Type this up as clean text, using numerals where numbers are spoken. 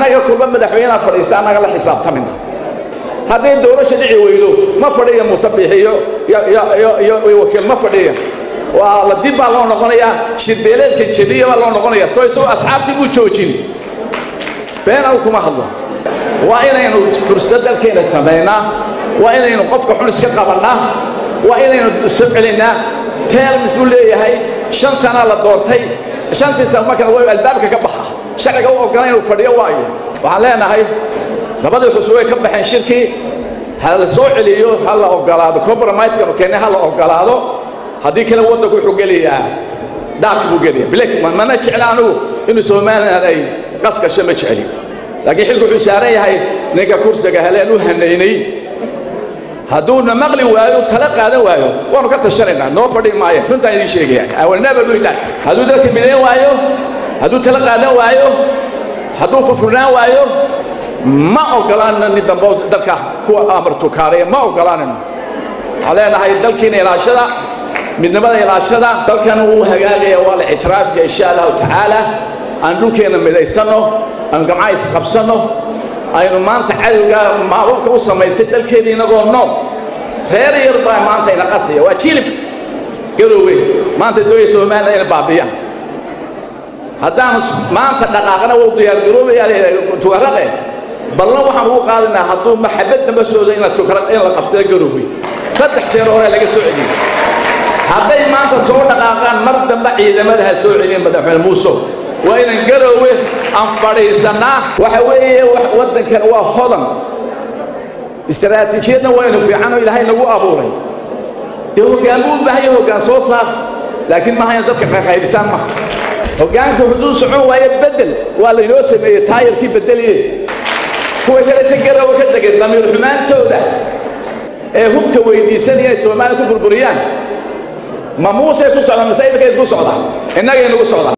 annaga kulba madaxweynaha fadhiista annaga la xisaabtamina haddii doorasho dhici weydo ma fadhiya musabixiyo iyo wakiil ma fadhiya waa la dib baa loo noqonayaa shirbeeleedka jabiya baa loo noqonayaa soo isagoo asxaabtii buu joojin been aw kuma hadlo waa inaynu fursad dalkeena samaynaa waa inaynu qofka xun iska qabannaa waa inaynu soo celinaa terms buu leeyahay 5 sano la doortay 5 sano markan waa albaabka ka baxa sharciga uu ogolaan inuu fadhiyo waayo waxaan leenahay labadii xusub way ka baxeen shirkii hal soo celiyo hal la ogolaado compromise kan keenay hal la ogolaado haddii kale waddanku wuxuu geliyaa daaq buu geliyaa black mana jeclaanu inuu Soomaaliland ay qaska shama jeceli laakiin xilku wuxuu saaran yahay ninka kursiga heleen u haneynay hadduu na maqli waayo tala qaadan waayo waanu ka tashanaynaa noo fadhi maayo runta idin sheegaya I will never do that hadduu dadka midayn waayo hadduu tala qaadan waayo hadduu fufurnaan waayo ma ogolaanna ni dambo dalka kuwa amartu kaaraya ma ogolaanna علينا هاي دلكين إلاشدا من نبض إلاشدا دلكن هو هجالي ولا اعتراف إن شاء الله تعالى أن دلكين مديسنه أن جماعة خبصنه أينو ما أنت حلقة ما هو كوسا ما يصير دلكين ينقول نو غير يرضى ما أنت ينقصي وأشيل قالوا ما أنت دوي سومانا إلى بابيا هذا ما أنت دقاقنا وضيع الجروب يعني تورقه بالله وحنا هو قالنا حطوا محبتنا بس وزينا تكرر إلى قبضة الجروبي صدق شيروا هلا كسوعدي حبي ما أنت صور دقاقان مرد بعيد ما لها سوعدين بدفع الموسو وإن الجروبي أنفري سنة وحوي ودن كان هو خضم استراتيجيتنا وين في عنه إلى هاي نبو أبوري ده جابون بهاي هو كان صوصة لكن ما هي ضدك ما خايف سامة وكان كحدود سعون ويبدل ولا يوسف يتاير كيف بدليه هو كذا تجرا وكذا كذا لم يرحمان تودا هم كويدي سنة سومالك بربريان ما موسى يقص على مسايد كذا يقص على إنك يقص على